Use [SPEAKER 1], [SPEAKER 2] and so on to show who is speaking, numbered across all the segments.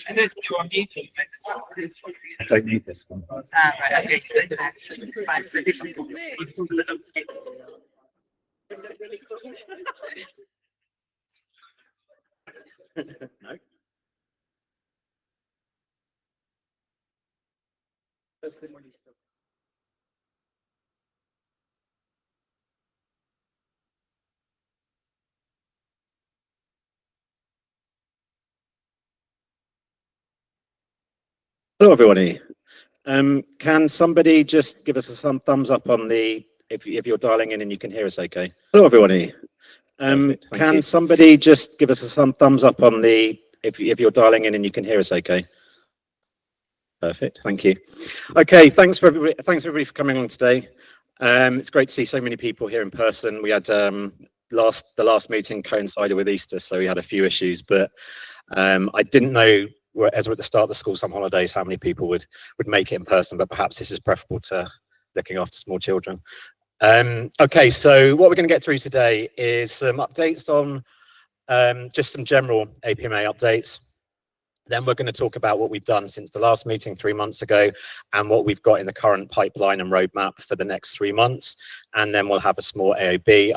[SPEAKER 1] I don't think you're on YouTube.
[SPEAKER 2] I don't need this one.
[SPEAKER 1] Right, okay. It's fine. So this is
[SPEAKER 2] No. Hello, everybody. Can somebody just give us a thumbs up on the if you're dialing in and you can hear us okay? Hello, everybody. Can somebody just give us a thumbs up on the if you're dialing in and you can hear us okay? Perfect. Thank you. Okay. Thanks everybody for coming along today. It's great to see so many people here in person. We had the last meeting coincided with Easter, so we had a few issues, but I didn't know, as we're at the start of the school summer holidays, how many people would make it in person, but perhaps this is preferable to looking after small children. Okay, so what we're going to get through today is some updates on just some general APMA updates. Then we're going to talk about what we've done since the last meeting 3 months ago and what we've got in the current pipeline and roadmap for the next 3 months. And then we'll have a small AOB.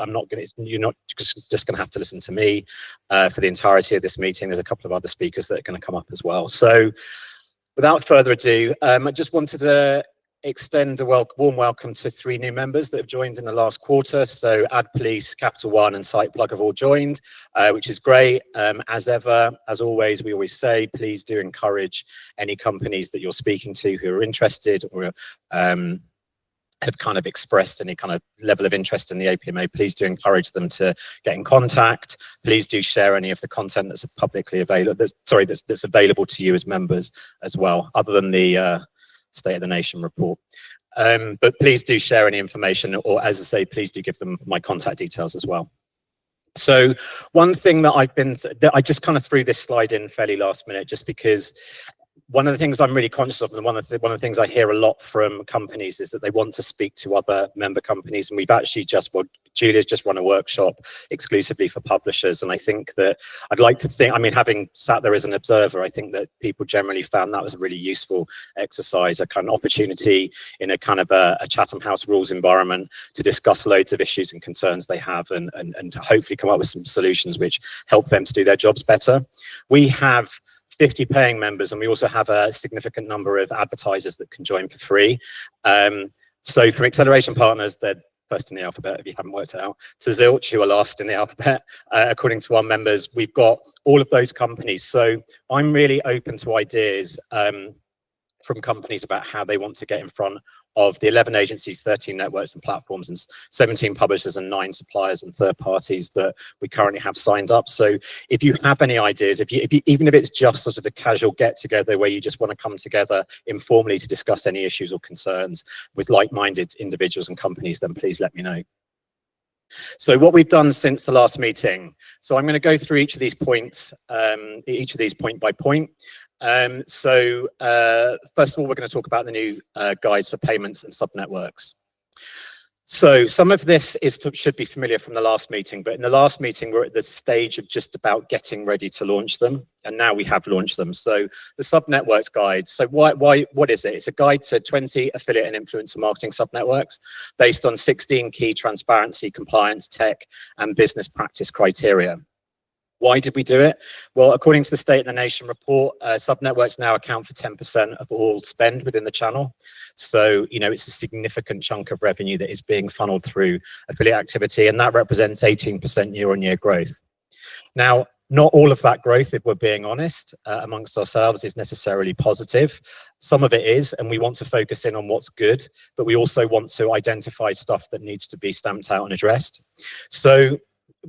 [SPEAKER 2] You're not just going to have to listen to me for the entirety of this meeting. There's a couple of other speakers that are going to come up as well. So without further ado, I just wanted to extend a warm welcome to 3 new members that have joined in the last quarter. So Ad Police, Capital One and SitePlug have all joined, which is great. As ever, as always, we always say, please do encourage any companies that you're speaking to who are interested or have kind of expressed any kind of level of interest in the APMA. Please do encourage them to get in contact. Please do share any of the content that's publicly available, that's available to you as members as well, other than the State of the Nation report. But please do share any information, or as I say, please do give them my contact details as well. So one thing that I just kind of threw this slide in fairly last minute, just because one of the things I'm really conscious of, and one of the things I hear a lot from companies is that they want to speak to other member companies, and we've actually Julia's just run a workshop exclusively for publishers, and I think that having sat there as an observer, I think that people generally found that was a really useful exercise, a kind of opportunity in a kind of a Chatham House rules environment to discuss loads of issues and concerns they have, and hopefully come up with some solutions which help them to do their jobs better. We have 50 paying members, and we also have a significant number of advertisers that can join for free. So from Acceleration Partners, they're first in the alphabet if you haven't worked it out, to Zilch, who are last in the alphabet, according to our members. We've got all of those companies. So I'm really open to ideas from companies about how they want to get in front of the 11 agencies, 13 networks and platforms, and 17 publishers and 9 suppliers and third parties that we currently have signed up. So if you have any ideas, even if it's just sort of a casual get together where you just want to come together informally to discuss any issues or concerns with like-minded individuals and companies, then please let me know. So what we've done since the last meeting. So I'm going to go through each of these points, point by point. So first of all, we're going to talk about the new guides for payments and subnetworks. So some of this should be familiar from the last meeting, but in the last meeting, we're at the stage of just about getting ready to launch them. And now we have launched them. So the subnetworks guide. So what is it? It's a guide to 20 affiliate and influencer marketing subnetworks based on 16 key transparency, compliance, tech, and business practice criteria. Why did we do it? Well, according to the State of the Nation report, subnetworks now account for 10% of all spend within the channel. So, it's a significant chunk of revenue that is being funneled through affiliate activity, and that represents 18% year-on-year growth. Now, not all of that growth, if we're being honest, amongst ourselves is necessarily positive. Some of it is, and we want to focus in on what's good, but we also want to identify stuff that needs to be stamped out and addressed. So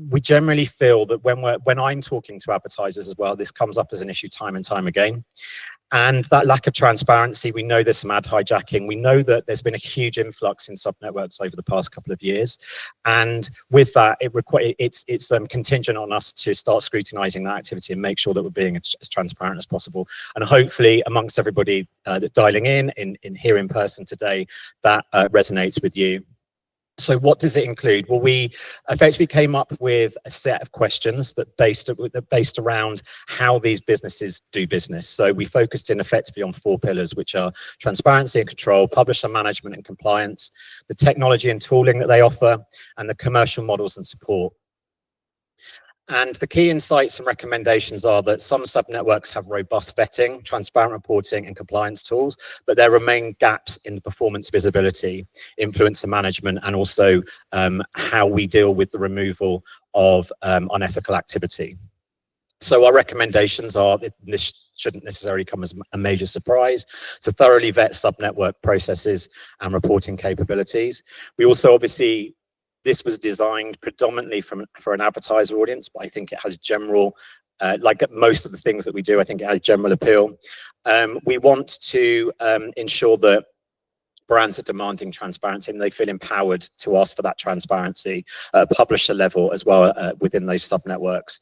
[SPEAKER 2] we generally feel that when I'm talking to advertisers as well, this comes up as an issue time and time again. And that lack of transparency, we know there's some ad hijacking. We know that there's been a huge influx in subnetworks over the past couple of years. And with that, it's contingent on us to start scrutinizing that activity and make sure that we're being as transparent as possible. And hopefully amongst everybody that's dialing in here in person today, that resonates with you. So what does it include? Well, we effectively came up with a set of questions that based around how these businesses do business. So we focused in effectively on 4 pillars, which are transparency and control, publisher management and compliance, the technology and tooling that they offer, and the commercial models and support. And the key insights and recommendations are that some subnetworks have robust vetting, transparent reporting, and compliance tools, but there remain gaps in performance visibility, influencer management, and also how we deal with the removal of unethical activity. So our recommendations are, this shouldn't necessarily come as a major surprise, to thoroughly vet subnetwork processes and reporting capabilities. We also obviously, this was designed predominantly for an advertiser audience, but I think it has general, like most of the things that we do, I think it has general appeal. We want to ensure that brands are demanding transparency and they feel empowered to ask for that transparency at publisher level as well within those subnetworks.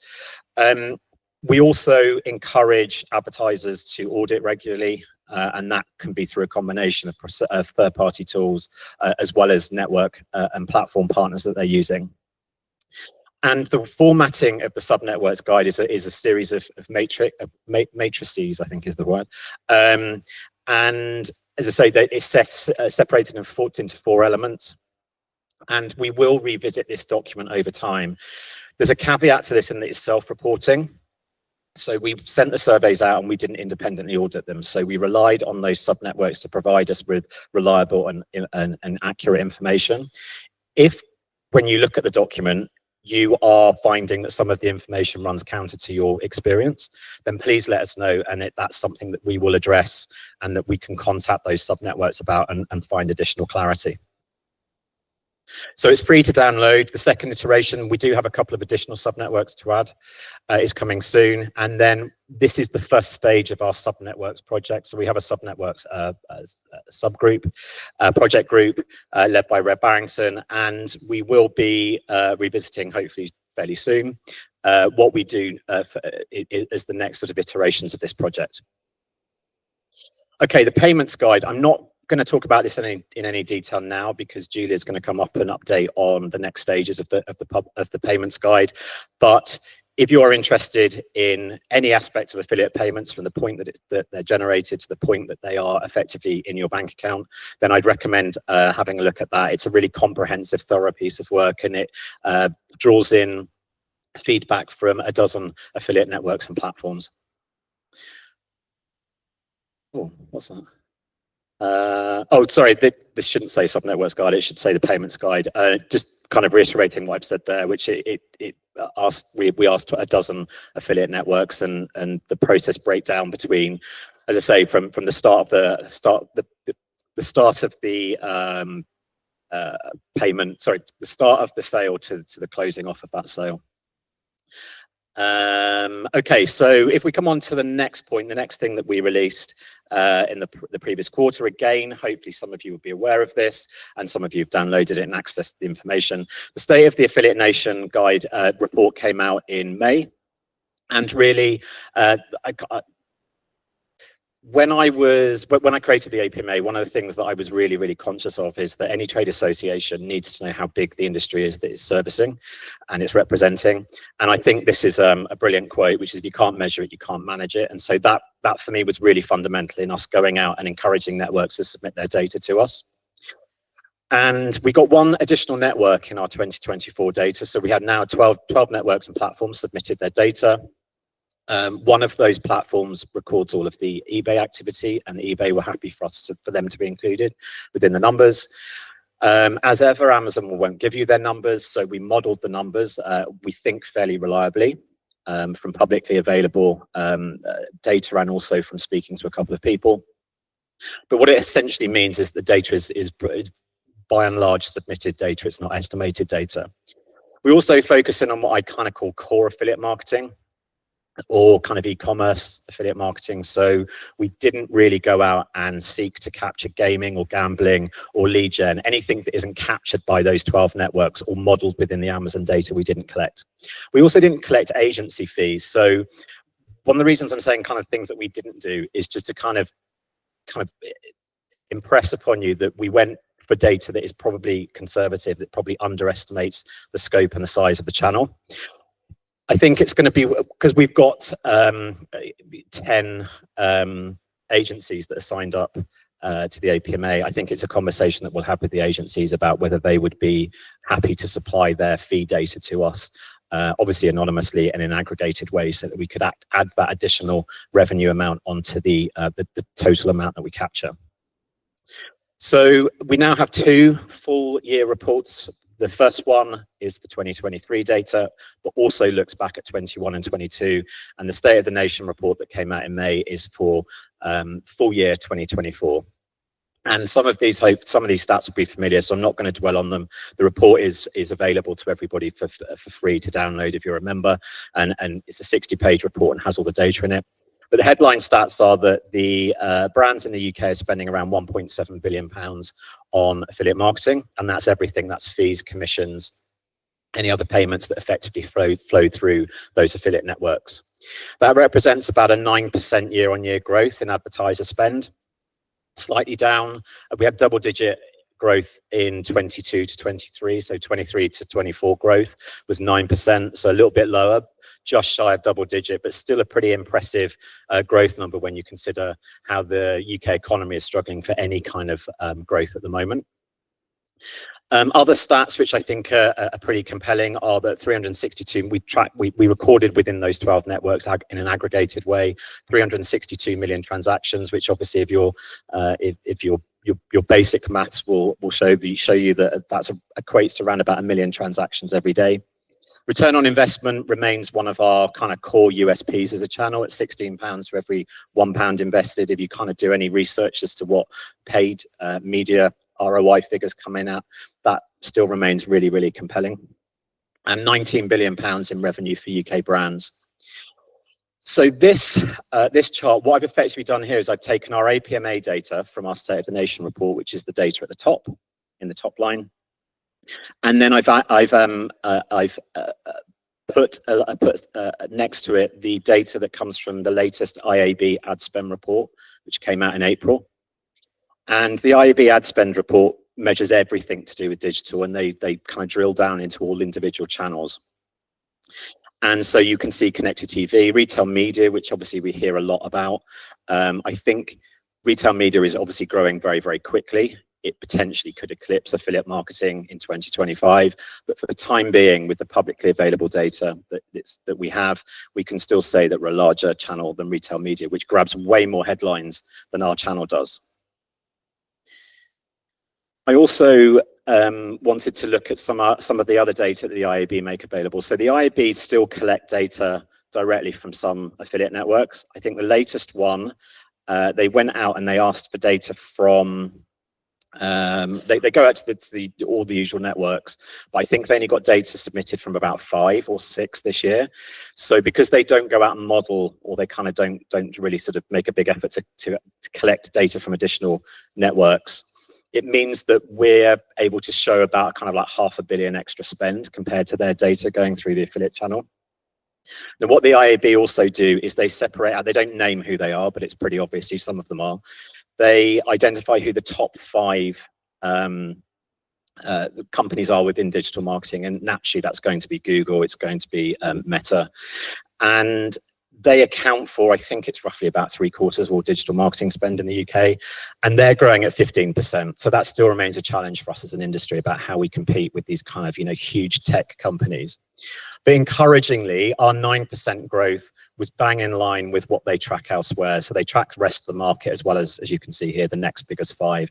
[SPEAKER 2] We also encourage advertisers to audit regularly, and that can be through a combination of third-party tools as well as network and platform partners that they're using. And the formatting of the subnetworks guide is a series of matrices, I think is the word. And as I say, it's separated and fought into 4 elements. And we will revisit this document over time. There's a caveat to this in that it's self-reporting. So we sent the surveys out and we didn't independently audit them. So we relied on those subnetworks to provide us with reliable and accurate information. If, when you look at the document, you are finding that some of the information runs counter to your experience, then please let us know, and that's something that we will address and that we can contact those subnetworks about and find additional clarity. So it's free to download. The second iteration, we do have a couple of additional subnetworks to add, is coming soon. And then this is the first stage of our subnetworks project. So we have a subnetworks subgroup, project group led by Red Barrington, and we will be revisiting hopefully fairly soon what we do as the next sort of iterations of this project. Okay, the payments guide. I'm not going to talk about this in any detail now because Julia's going to come up and update on the next stages of the payments guide. But if you are interested in any aspect of affiliate payments from the point that they're generated to the point that they are effectively in your bank account, then I'd recommend having a look at that. It's a really comprehensive, thorough piece of work, and it draws in feedback from a dozen affiliate networks and platforms. Oh, what's that? Oh, sorry, this shouldn't say subnetworks guide, it should say the payments guide. Just kind of reiterating what I've said there, which we asked a dozen affiliate networks, and the process breakdown between, as I say, from the start of the start of the payment, sorry, the start of the sale to the closing off of that sale. Okay, so if we come on to the next point, the next thing that we released in the previous quarter, again, hopefully some of you will be aware of this, and some of you have downloaded it and accessed the information. The State of the Affiliate Nation Guide report came out in May, and really, when I created the APMA, one of the things that I was really conscious of is that any trade association needs to know how big the industry is that it's servicing and it's representing. And I think this is a brilliant quote, which is, if you can't measure it, you can't manage it. And so that for me was really fundamental in us going out and encouraging networks to submit their data to us. And we got one additional network in our 2024 data. So we had now 12 networks and platforms submitted their data. One of those platforms records all of the eBay activity, and eBay were happy for them to be included within the numbers. As ever, Amazon won't give you their numbers, so we modeled the numbers, we think fairly reliably, from publicly available data and also from speaking to a couple of people. But what it essentially means is the data is by and large submitted data, it's not estimated data. We also focus in on what I kind of call core affiliate marketing, or kind of e-commerce affiliate marketing. So we didn't really go out and seek to capture gaming or gambling or lead gen, anything that isn't captured by those 12 networks or modeled within the Amazon data we didn't collect. We also didn't collect agency fees. So one of the reasons I'm saying kind of things that we didn't do is just to kind of impress upon you that we went for data that is probably conservative, that probably underestimates the scope and the size of the channel. I think it's going to be, because we've got 10 agencies that are signed up to the APMA. I think it's a conversation that we'll have with the agencies about whether they would be happy to supply their fee data to us, obviously anonymously and in aggregated ways, so that we could add that additional revenue amount onto the total amount that we capture. So we now have 2 full year reports. The first one is for 2023 data, but also looks back at 21 and 22. And the State of the Nation report that came out in May is for full year 2024. And some of these stats will be familiar, so I'm not going to dwell on them. The report is available to everybody for free to download if you're a member, and it's a 60-page report and has all the data in it. But the headline stats are that the brands in the UK are spending around £1.7 billion on affiliate marketing, and that's everything. That's fees, commissions, any other payments that effectively flow through those affiliate networks. That represents about a 9% year-on-year growth in advertiser spend, slightly down. We had double-digit growth in 22 to 23, so 23 to 24 growth was 9%, so a little bit lower, just shy of double-digit, but still a pretty impressive growth number when you consider how the UK economy is struggling for any kind of growth at the moment. Other stats which I think are pretty compelling are that 362, we recorded within those 12 networks in an aggregated way, 362 million transactions, which obviously if your basic maths will show you that equates to around about 1 million transactions every day. Return on investment remains one of our kind of core USPs as a channel at £16 for every £1 invested. If you kind of do any research as to what paid media ROI figures come in at, that still remains really, really compelling. And £19 billion in revenue for UK brands. So this chart, what I've effectively done here is I've taken our APMA data from our State of the Nation report, which is the data at the top, in the top line, and then I've put next to it the data that comes from the latest IAB ad spend report, which came out in April. And the IAB ad spend report measures everything to do with digital, and they kind of drill down into all individual channels. And so you can see connected TV, retail media, which obviously we hear a lot about. I think retail media is obviously growing very, very quickly. It potentially could eclipse affiliate marketing in 2025. But for the time being, with the publicly available data that we have, we can still say that we're a larger channel than retail media, which grabs way more headlines than our channel does. I also wanted to look at some of the other data that the IAB make available. So the IAB still collect data directly from some affiliate networks. I think the latest one, they went out and they asked for data from, they go out to all the usual networks, but I think they only got data submitted from about 5 or 6 this year. So because they don't go out and model, or they kind of don't really sort of make a big effort to collect data from additional networks, it means that we're able to show about kind of like £500 million extra spend compared to their data going through the affiliate channel. Now, what the IAB also do is they separate out, they don't name who they are, but it's pretty obvious who some of them are. They identify who the top 5 companies are within digital marketing, and naturally that's going to be Google, it's going to be Meta, and they account for, I think it's roughly about 3/4 of all digital marketing spend in the UK, and they're growing at 15%. So that still remains a challenge for us as an industry about how we compete with these kind of, huge tech companies. But encouragingly, our 9% growth was bang in line with what they track elsewhere. So they track the rest of the market as well as you can see here, the next biggest 5.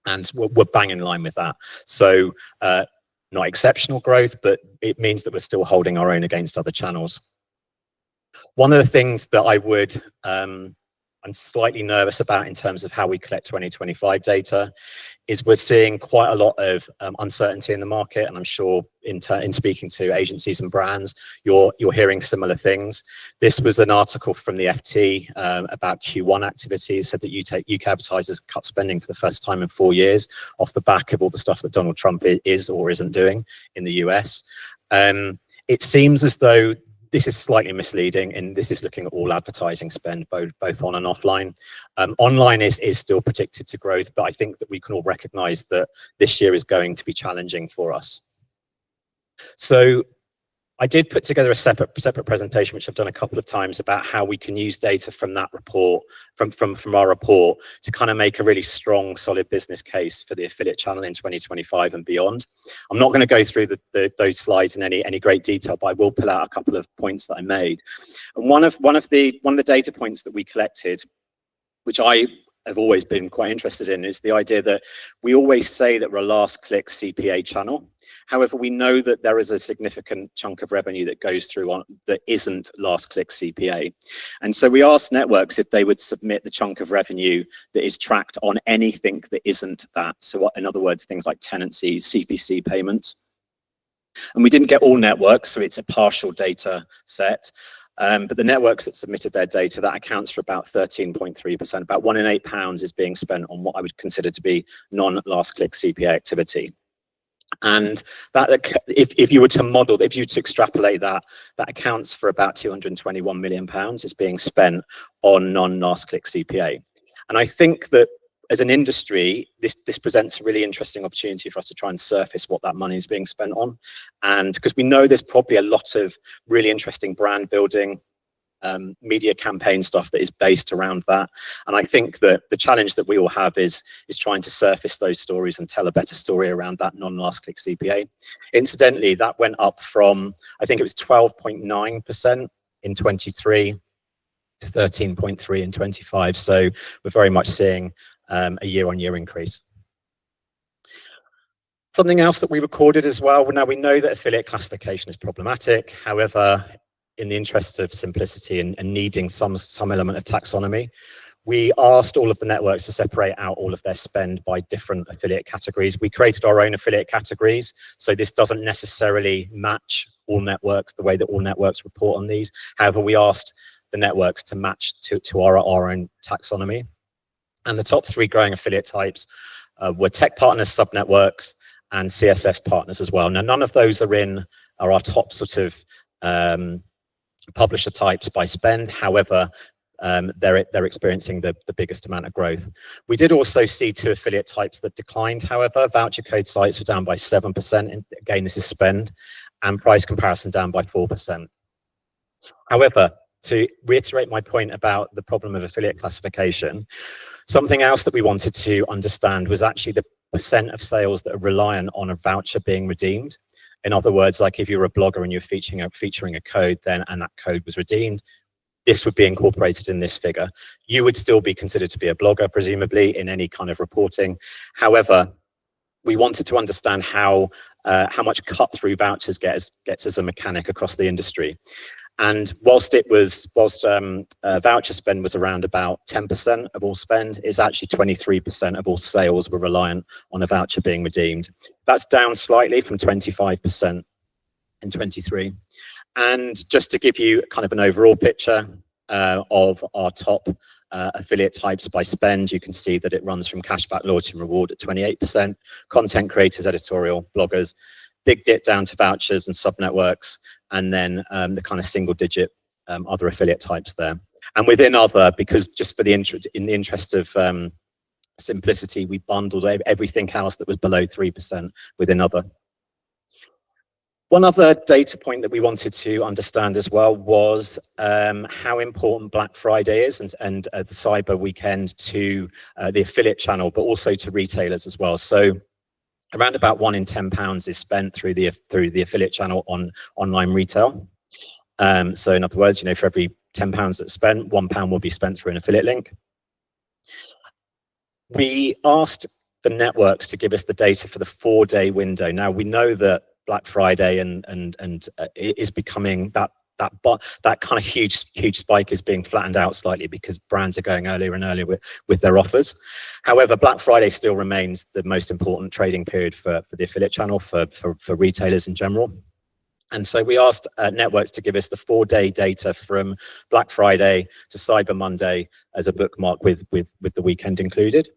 [SPEAKER 2] And we're bang in line with that. So not exceptional growth, but it means that we're still holding our own against other channels. One of the things that I'm slightly nervous about in terms of how we collect 2025 data is we're seeing quite a lot of uncertainty in the market, and I'm sure in speaking to agencies and brands, you're hearing similar things. This was an article from the FT about Q1 activities, said that UK advertisers cut spending for the first time in 4 years off the back of all the stuff that Donald Trump is or isn't doing in the US. It seems as though this is slightly misleading, and this is looking at all advertising spend, both on and offline. Online is still predicted to growth, but I think that we can all recognize that this year is going to be challenging for us. So I did put together a separate presentation, which I've done a couple of times, about how we can use data from that report, from our report, to kind of make a really strong, solid business case for the affiliate channel in 2025 and beyond. I'm not going to go through those slides in any great detail, but I will pull out a couple of points that I made. And one of the data points that we collected, which I have always been quite interested in, is the idea that we always say that we're a last click CPA channel. However, we know that there is a significant chunk of revenue that goes through that isn't last click CPA. And so we asked networks if they would submit the chunk of revenue that is tracked on anything that isn't that. So in other words, things like tenancies, CPC payments. And we didn't get all networks, so it's a partial data set. But the networks that submitted their data, that accounts for about 13.3%. About £1 in £8 is being spent on what I would consider to be non-last click CPA activity. And that, if you were to model, if you were to extrapolate that, that accounts for about £221 million is being spent on non-last click CPA. And I think that as an industry, this presents a really interesting opportunity for us to try and surface what that money is being spent on. And because we know there's probably a lot of really interesting brand building, media campaign stuff that is based around that. And I think that the challenge that we all have is trying to surface those stories and tell a better story around that non-last click CPA. Incidentally, that went up from, I think it was 12.9% in 23 to 13.3 in 25. So we're very much seeing a year-on-year increase. Something else that we recorded as well, now we know that affiliate classification is problematic. However, in the interest of simplicity and needing some element of taxonomy, we asked all of the networks to separate out all of their spend by different affiliate categories. We created our own affiliate categories, so this doesn't necessarily match all networks, the way that all networks report on these. However, we asked the networks to match to our own taxonomy. And the top 3 growing affiliate types were tech partners, sub-networks, and CSS partners as well. Now, none of those are our top sort of publisher types by spend. However, they're experiencing the biggest amount of growth. We did also see 2 affiliate types that declined. However, voucher code sites were down by 7%. And again, this is spend, and price comparison down by 4%. However, to reiterate my point about the problem of affiliate classification, something else that we wanted to understand was actually the percent of sales that are reliant on a voucher being redeemed. In other words, like if you're a blogger and you're featuring a code and that code was redeemed, this would be incorporated in this figure. You would still be considered to be a blogger, presumably, in any kind of reporting. However, we wanted to understand how much cut through vouchers gets as a mechanic across the industry. And whilst voucher spend was around about 10% of all spend, it's actually 23% of all sales were reliant on a voucher being redeemed. That's down slightly from 25% in 23. And just to give you kind of an overall picture of our top affiliate types by spend, you can see that it runs from cashback, loyalty and reward at 28%, content creators, editorial, bloggers, big dip down to vouchers and sub-networks, and then the kind of single-digit other affiliate types there. And within other, because just for in the interest of simplicity, we bundled everything else that was below 3% within other. One other data point that we wanted to understand as well was how important Black Friday is and the cyber weekend to the affiliate channel, but also to retailers as well. So around about £1 in £10 is spent through the affiliate channel on online retail. So in other words, for every £10 that's spent, £1 will be spent through an affiliate link. We asked the networks to give us the data for the 4-day window. Now we know that Black Friday and is becoming that kind of huge spike is being flattened out slightly because brands are going earlier and earlier with their offers. However, Black Friday still remains the most important trading period for the affiliate channel, for retailers in general. And so we asked networks to give us the 4-day data from Black Friday to Cyber Monday as a bookmark with the weekend included.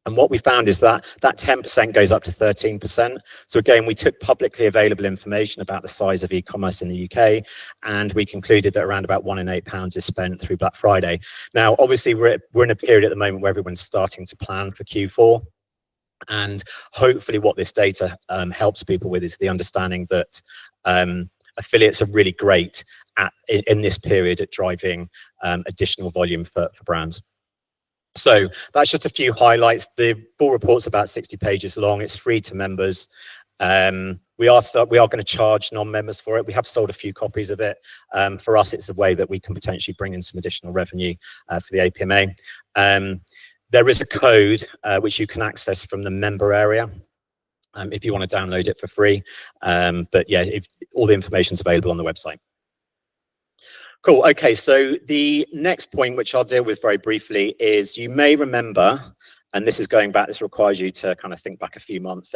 [SPEAKER 2] And what we found is that that 10% goes up to 13%. So again, we took publicly available information about the size of e-commerce in the UK, and we concluded that around about £1 in 8 is spent through Black Friday. Now, obviously, we're in a period at the moment where everyone's starting to plan for Q4. And hopefully what this data helps people with is the understanding that affiliates are really great in this period at driving additional volume for brands. So that's just a few highlights. The full report's about 60 pages long. It's free to members. We are going to charge non-members for it. We have sold a few copies of it. For us, it's a way that we can potentially bring in some additional revenue for the APMA. There is a code which you can access from the member area if you want to download it for free. But yeah, all the information is available on the website. Cool. Okay, so the next point, which I'll deal with very briefly, is you may remember, and this is going back, this requires you to kind of think back a few months,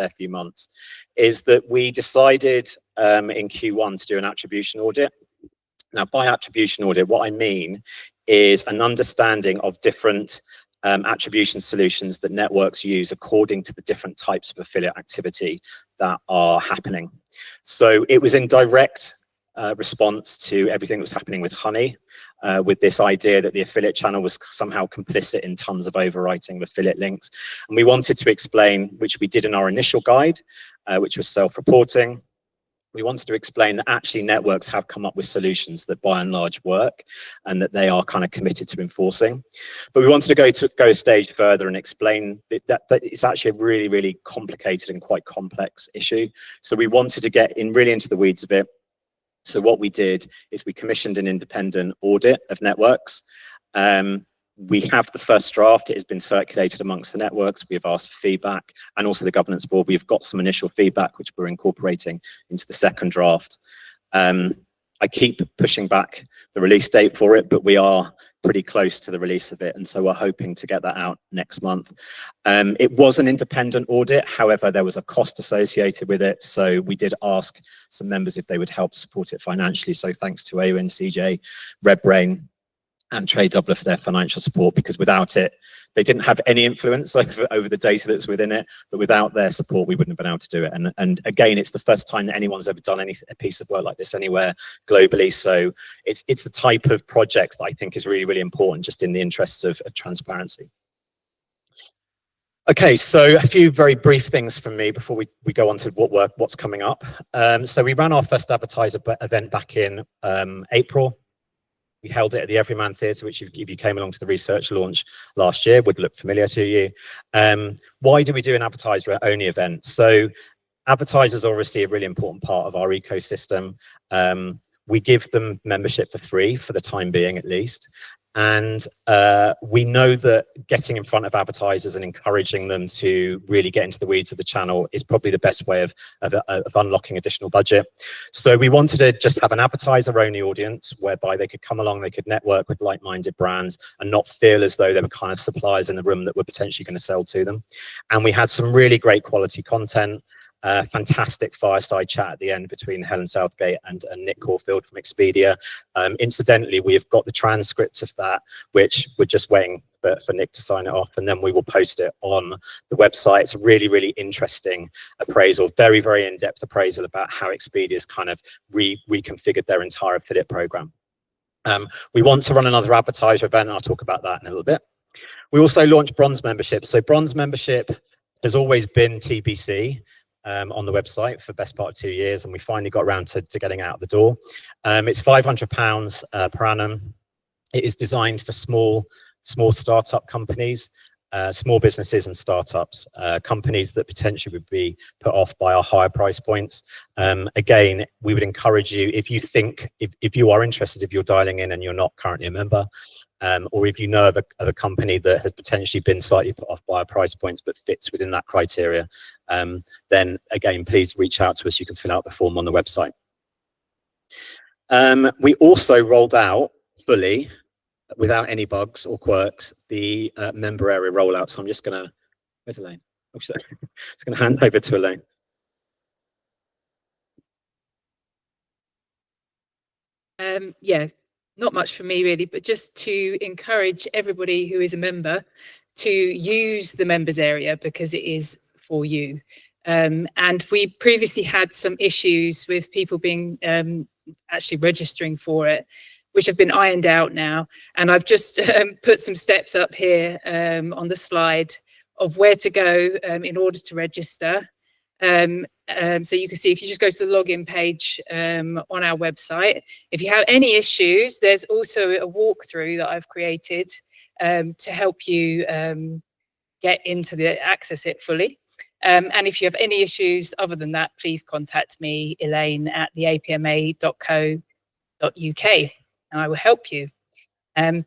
[SPEAKER 2] is that we decided in Q1 to do an attribution audit. Now, by attribution audit, what I mean is an understanding of different attribution solutions that networks use according to the different types of affiliate activity that are happening. So it was in direct response to everything that was happening with Honey, with this idea that the affiliate channel was somehow complicit in tons of overwriting of affiliate links. And we wanted to explain, which we did in our initial guide, which was self-reporting. We wanted to explain that actually networks have come up with solutions that by and large work and that they are kind of committed to enforcing. But we wanted to go a stage further and explain that it's actually a really, really complicated and quite complex issue. So we wanted to get really into the weeds of it. So what we did is we commissioned an independent audit of networks. We have the first draft. It has been circulated amongst the networks. We have asked for feedback, and also the governance board. We've got some initial feedback, which we're incorporating into the second draft. I keep pushing back the release date for it, but we are pretty close to the release of it, and so we're hoping to get that out next month. It was an independent audit. However, there was a cost associated with it, so we did ask some members if they would help support it financially. So thanks to AON, CJ, RedBrain, and Trade Doubler for their financial support, because without it, they didn't have any influence over the data that's within it, but without their support, we wouldn't have been able to do it. And again, it's the first time that anyone's ever done a piece of work like this anywhere globally. So it's the type of project that I think is really, really important, just in the interests of transparency. Okay, so a few very brief things from me before we go on to what's coming up. So we ran our first advertiser event back in April. We held it at the Everyman Theatre, which if you came along to the research launch last year would look familiar to you. Why do we do an advertiser-only event? So advertisers are obviously a really important part of our ecosystem. We give them membership for free for the time being, at least. And we know that getting in front of advertisers and encouraging them to really get into the weeds of the channel is probably the best way of unlocking additional budget. So we wanted to just have an advertiser-only audience whereby they could come along, they could network with like-minded brands and not feel as though there were kind of suppliers in the room that were potentially going to sell to them. And we had some really great quality content. Fantastic fireside chat at the end between Helen Southgate and Nick Caulfield from Expedia. Incidentally, we have got the transcript of that, which we're just waiting for Nick to sign it off, and then we will post it on the website. It's a really, really interesting appraisal, very, very in-depth appraisal about how Expedia's kind of reconfigured their entire affiliate program. We want to run another advertiser event, and I'll talk about that in a little bit. We also launched Bronze membership. So Bronze membership has always been TBC. On the website for the best part of 2 years, and we finally got around to getting out the door. It's £500 per annum. It is designed for small startup companies, small businesses and startups, companies that potentially would be put off by our higher price points. Again, we would encourage you, if you are interested, if you're dialing in and you're not currently a member, or if you know of a company that has potentially been slightly put off by our price points but fits within that criteria, then again, please reach out to us. You can fill out the form on the website. We also rolled out fully, without any bugs or quirks, the member area rollout. So I'm just going to, where's Elaine? Oh, just going to hand over to Elaine.
[SPEAKER 3] Yeah, not much for me really, but just to encourage everybody who is a member to use the members area because it is for you. And we previously had some issues with people being actually registering for it, which have been ironed out now. And I've just put some steps up here on the slide of where to go in order to register. So you can see if you just go to the login page on our website. If you have any issues, there's also a walkthrough that I've created to help you get into access it fully. And if you have any issues other than that, please contact me, Elaine, at theapma.co.uk, and I will help you.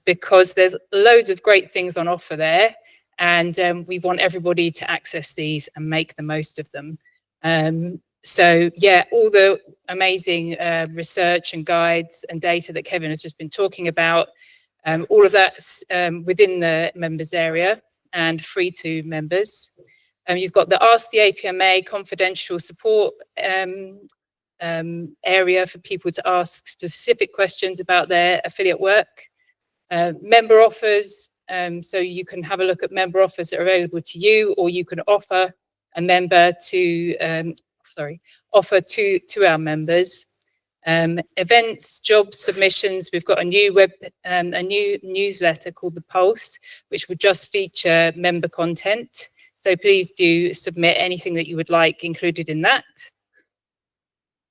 [SPEAKER 3] Because there's loads of great things on offer there, and we want everybody to access these and make the most of them. So yeah, all the amazing research and guides and data that Kevin has just been talking about, all of that's within the members area and free to members. You've got the Ask the APMA confidential support area for people to ask specific questions about their affiliate work. Member offers, so you can have a look at member offers that are available to you, or you can offer a member to, offer to our members. Events, job submissions. We've got a new newsletter called The Pulse, which will just feature member content. So please do submit anything that you would like included in that.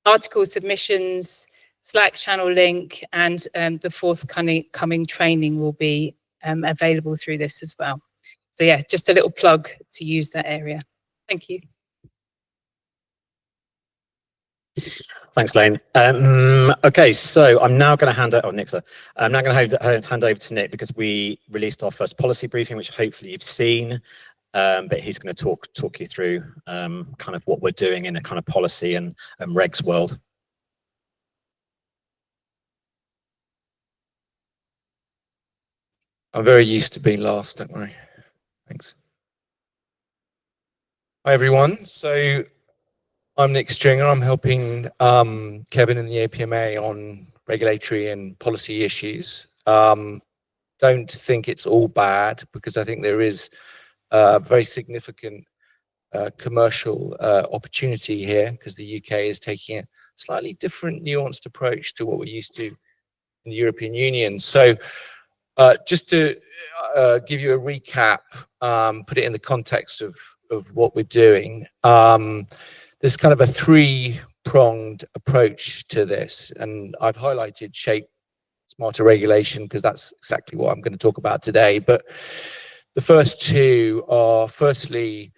[SPEAKER 3] Article submissions, Slack channel link, and the forthcoming training will be available through this as well. So yeah, just a little plug to use that area. Thank you.
[SPEAKER 2] Thanks, Lane. Okay, so I'm now going to hand over. Oh, Nick's there. I'm now going to hand over to Nick because we released our first policy briefing, which hopefully you've seen. But he's going to talk you through kind of what we're doing in a kind of policy and regs world.
[SPEAKER 4] I'm very used to being last, don't worry. Thanks. Hi, everyone. So I'm Nick Stringer. I'm helping Kevin and the APMA on regulatory and policy issues. Don't think it's all bad, because I think there is a very significant commercial opportunity here, because the UK is taking a slightly different, nuanced approach to what we're used to in the European Union. So just to give you a recap, put it in the context of what we're doing. There's kind of a three-pronged approach to this, and I've highlighted shape smarter regulation because that's exactly what I'm going to talk about today. But the first two are, firstly,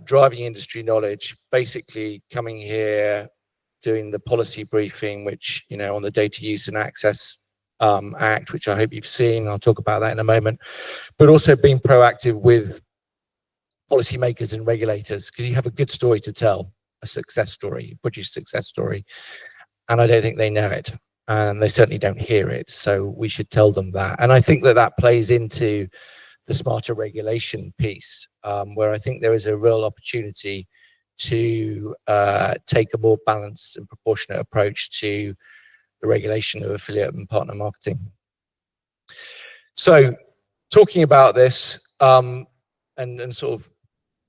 [SPEAKER 4] driving industry knowledge, basically coming here, doing the policy briefing, which, you know, on the Data Use and Access Act, which I hope you've seen. I'll talk about that in a moment. But also being proactive with policymakers and regulators, because you have a good story to tell, a success story, British success story, and I don't think they know it, and they certainly don't hear it. So we should tell them that. And I think that that plays into the smarter regulation piece, where I think there is a real opportunity to take a more balanced and proportionate approach to the regulation of affiliate and partner marketing. So talking about this and sort of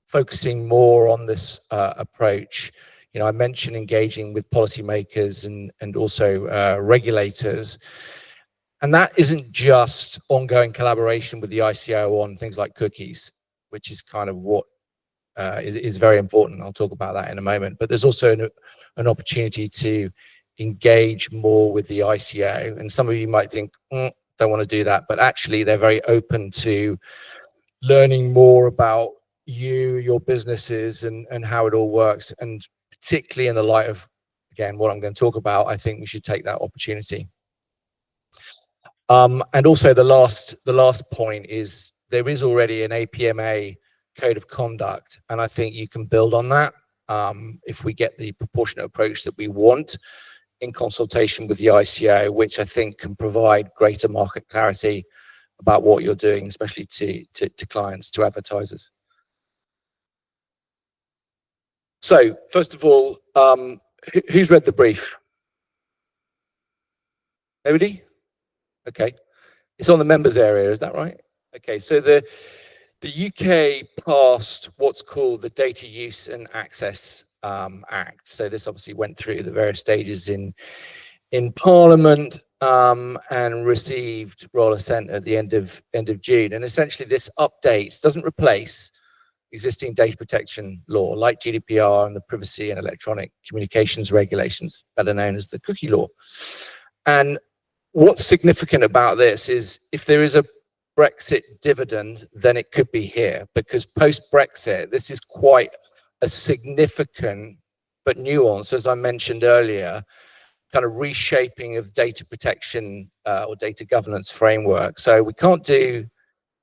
[SPEAKER 4] focusing more on this approach, you know, I mentioned engaging with policymakers and also regulators. And that isn't just ongoing collaboration with the ICO on things like cookies, which is kind of what is very important. I'll talk about that in a moment. But there's also an opportunity to engage more with the ICO. And some of you might think, don't want to do that. But actually, they're very open to learning more about you, your businesses, and how it all works. And particularly in the light of, again, what I'm going to talk about, I think we should take that opportunity. And also the last point is there is already an APMA code of conduct, and I think you can build on that if we get the proportionate approach that we want in consultation with the ICO, which I think can provide greater market clarity about what you're doing, especially to clients, to advertisers. So first of all, who's read the brief? Nobody? Okay, it's on the members area, is that right? Okay, so The UK passed what's called the Data Use and Access Act. So this obviously went through the various stages in Parliament and received royal assent at the end of June. And essentially, this updates, doesn't replace existing data protection law like GDPR and the Privacy and Electronic Communications Regulations, better known as the cookie law. And what's significant about this is if there is a Brexit dividend, then it could be here, because post-Brexit, this is quite a significant but nuanced, as I mentioned earlier, kind of reshaping of data protection or data governance framework. So we can't do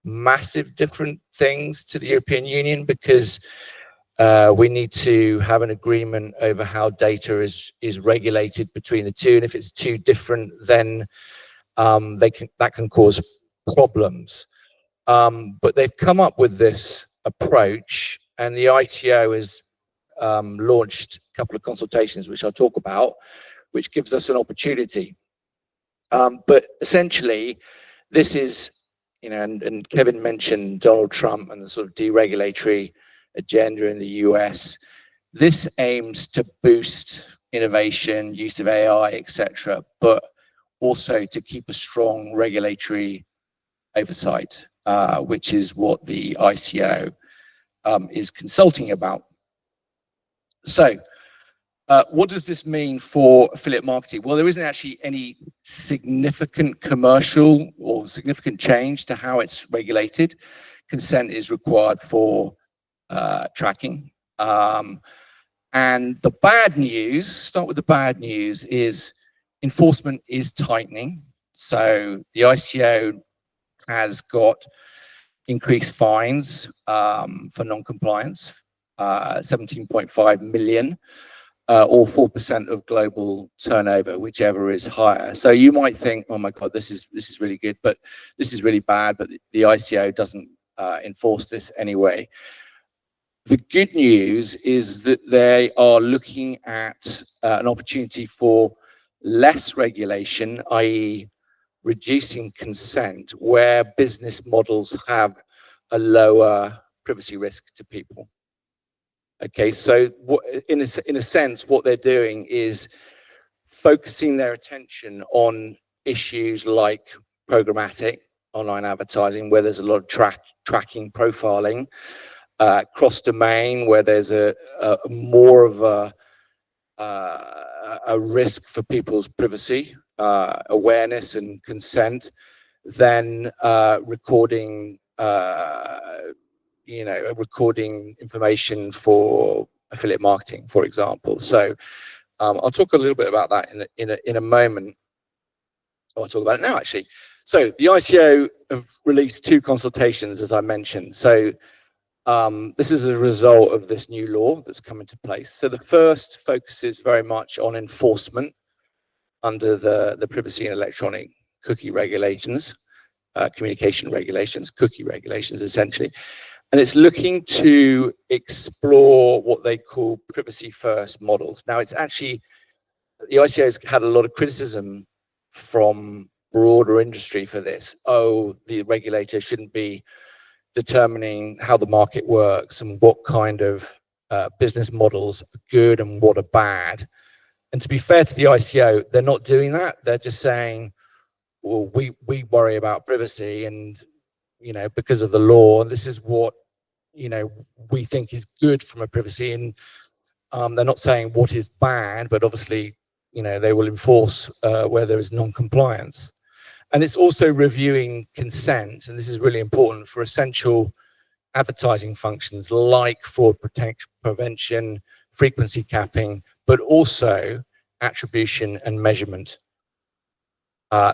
[SPEAKER 4] massive different things to the European Union because we need to have an agreement over how data is regulated between the two. And if it's too different, then that can cause problems. But they've come up with this approach, and the ITO has launched a couple of consultations, which I'll talk about, which gives us an opportunity. But essentially, this is, you know, and Kevin mentioned Donald Trump and the sort of deregulatory agenda in the US. This aims to boost innovation, use of AI, etc., but also to keep a strong regulatory oversight, which is what the ICO is consulting about. So, what does this mean for affiliate marketing? Well, there isn't actually any significant commercial or significant change to how it's regulated. Consent is required for tracking. And the bad news, start with the bad news, is enforcement is tightening. So the ICO has got increased fines for non-compliance, 17.5 million, or 4% of global turnover, whichever is higher. So you might think, oh my God, this is really good, but this is really bad, but the ICO doesn't enforce this anyway. The good news is that they are looking at an opportunity for less regulation, i.e. reducing consent where business models have a lower privacy risk to people. Okay, so in a sense, what they're doing is focusing their attention on issues like programmatic online advertising, where there's a lot of tracking, profiling, cross-domain, where there's a more of a risk for people's privacy, awareness and consent, than recording recording information for affiliate marketing, for example. So I'll talk a little bit about that in a moment. I'll talk about it now, actually. So the ICO have released 2 consultations, as I mentioned. So this is a result of this new law that's come into place. So the first focuses very much on enforcement under the Privacy and Electronic Cookie Regulations, communication regulations, cookie regulations, essentially. And it's looking to explore what they call privacy first models. Now, it's actually, the ICO has had a lot of criticism from broader industry for this. Oh, the regulator shouldn't be determining how the market works and what kind of business models are good and what are bad. And to be fair to the ICO, they're not doing that. They're just saying, well, we worry about privacy, and because of the law, this is what we think is good from a privacy. And they're not saying what is bad, but obviously they will enforce where there is non-compliance. And it's also reviewing consent, and this is really important for essential advertising functions like fraud prevention, frequency capping, but also attribution and measurement.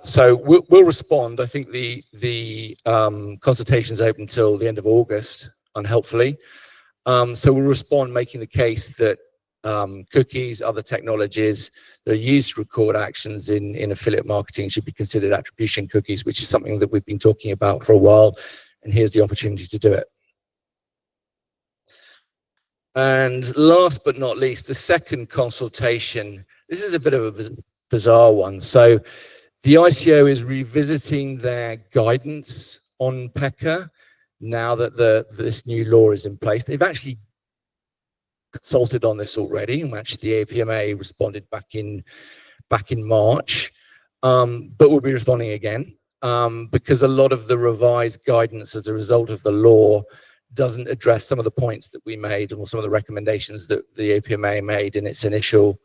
[SPEAKER 4] So we'll respond. I think the consultation's open until the end of August, unhelpfully. So we'll respond making the case that cookies, other technologies that are used to record actions in affiliate marketing should be considered attribution cookies, which is something that we've been talking about for a while, and here's the opportunity to do it. And last but not least, the second consultation. This is a bit of a bizarre one. So the ICO is revisiting their guidance on PECA. now that this new law is in place. They've actually consulted on this already, and actually the APMA responded back in March, but we'll be responding again because a lot of the revised guidance as a result of the law doesn't address some of the points that we made or some of the recommendations that the APMA made in its initial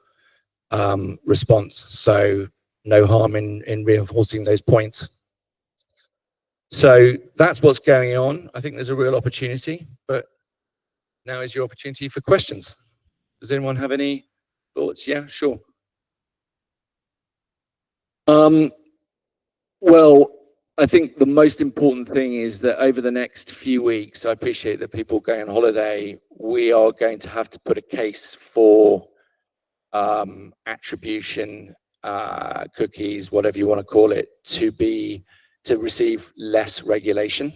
[SPEAKER 4] response. So no harm in reinforcing those points. So that's what's going on. I think there's a real opportunity, but now is your opportunity for questions. Does anyone have any thoughts? Yeah, sure. Well, I think the most important thing is that over the next few weeks, I appreciate that people going on holiday, we are going to have to put a case for attribution, cookies, whatever you want to call it, to receive less regulation.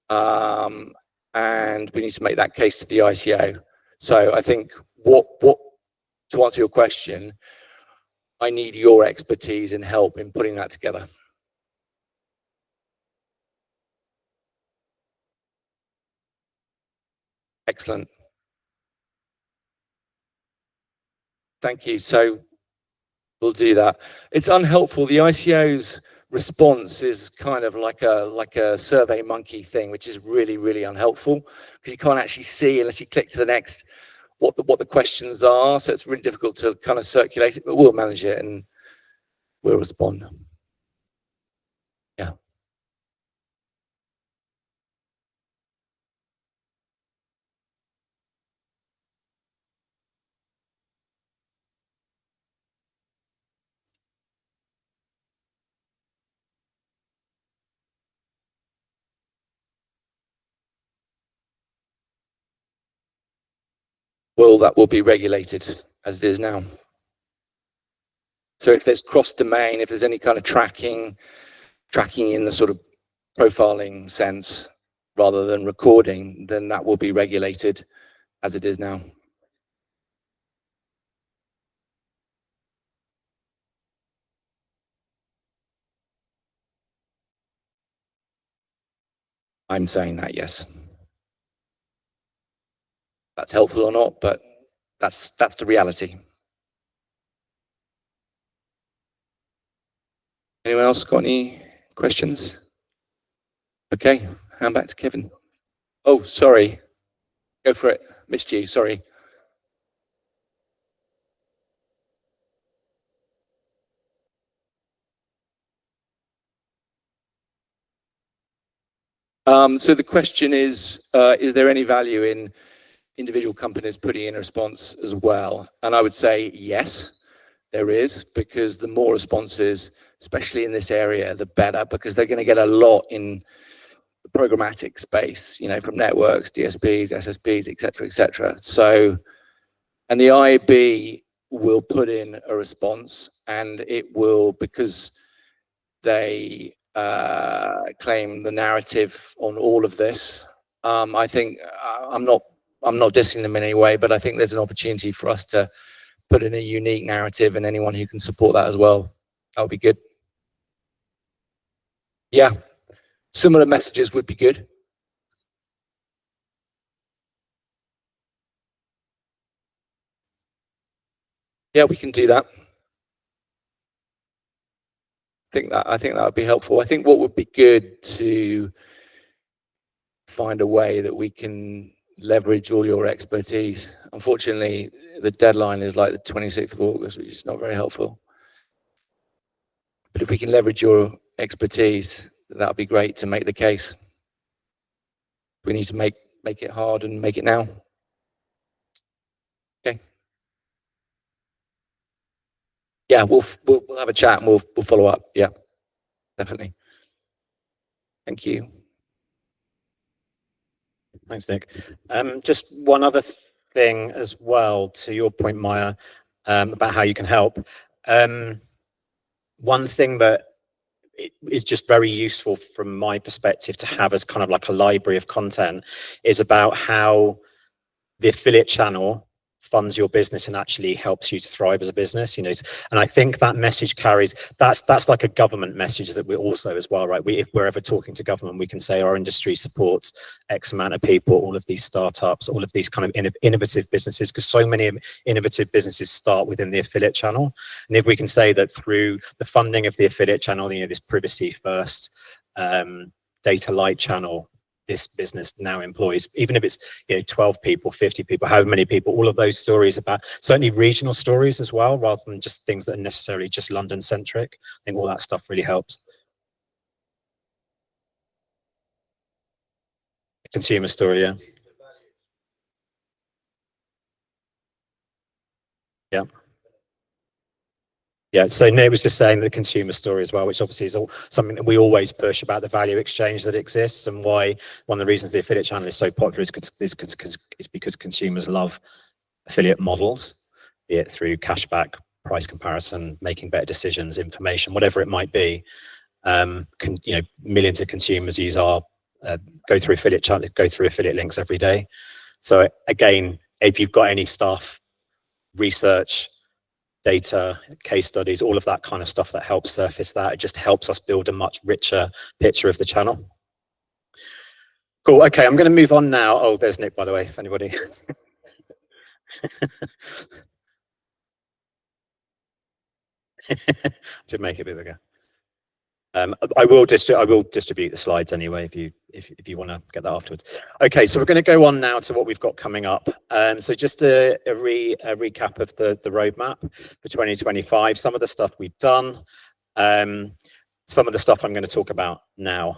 [SPEAKER 4] And we need to make that case to the ICO. So I think to answer your question, I need your expertise and help in putting that together. Excellent. Thank you. So we'll do that. It's unhelpful. The ICO's response is kind of like a survey monkey thing, which is really, really unhelpful because you can't actually see unless you click to the next what the questions are. So it's really difficult to kind of circulate it, but we'll manage it and we'll respond. Yeah. Well, that will be regulated as it is now. So if there's cross-domain, if there's any kind of tracking in the sort of profiling sense, rather than recording, then that will be regulated as it is now. I'm saying that, yes. That's helpful or not, but that's the reality. Anyone else got any questions? Okay, hand back to Kevin. Oh, sorry. Go for it. Missed you, sorry. So the question is there any value in individual companies putting in a response as well? And I would say yes, there is, because the more responses, especially in this area, the better, because they're going to get a lot in the programmatic space, you know, from networks, DSPs, SSPs, et cetera, So, and the IAB will put in a response, and it will, because they claim the narrative on all of this. I think I'm not dissing them in any way, but I think there's an opportunity for us to put in a unique narrative, and anyone who can support that as well, that would be good. Yeah, similar messages would be good. Yeah, we can do that. I think that would be helpful. I think what would be good to find a way that we can leverage all your expertise. Unfortunately, the deadline is like the 26th of August, which is not very helpful. But if we can leverage your expertise, that would be great to make the case. We need to make it hard and make it now. Okay. Yeah, we'll have a chat and we'll follow up. Yeah, definitely. Thank you.
[SPEAKER 2] Thanks, Nick. Just one other thing as well, to your point, Maya, about how you can help. One thing that is just very useful from my perspective to have as kind of like a library of content is about how the affiliate channel funds your business and actually helps you to thrive as a business, you know. And I think that message carries, that's like a government message that we're also as well, right? If we're ever talking to government, we can say our industry supports X amount of people, all of these startups, all of these kind of innovative businesses, because so many innovative businesses start within the affiliate channel. And if we can say that through the funding of the affiliate channel, you know, this privacy first, data light channel, this business now employs, even if it's, you know, 12 people, 50 people, however many people, all of those stories about, certainly regional stories as well, rather than just things that are necessarily just London centric. I think all that stuff really helps. Consumer story, yeah. Yeah. Yeah, so Nick was just saying the consumer story as well, which obviously is something that we always push about, the value exchange that exists, and why one of the reasons the affiliate channel is so popular is because consumers love affiliate models, be it through cashback, price comparison, making better decisions, information, whatever it might be. You know, millions of consumers use our go through affiliate channel, go through affiliate links every day. So again, if you've got any stuff, research, data, case studies, all of that kind of stuff that helps surface that, it just helps us build a much richer picture of the channel. Cool. Okay, I'm going to move on now. Oh, there's Nick, by the way, if anybody. To make it a bit bigger. I will distribute the slides anyway if you want to get that afterwards. Okay, so we're going to go on now to what we've got coming up. So just a recap of the roadmap for 2025. Some of the stuff we've done, some of the stuff I'm going to talk about now.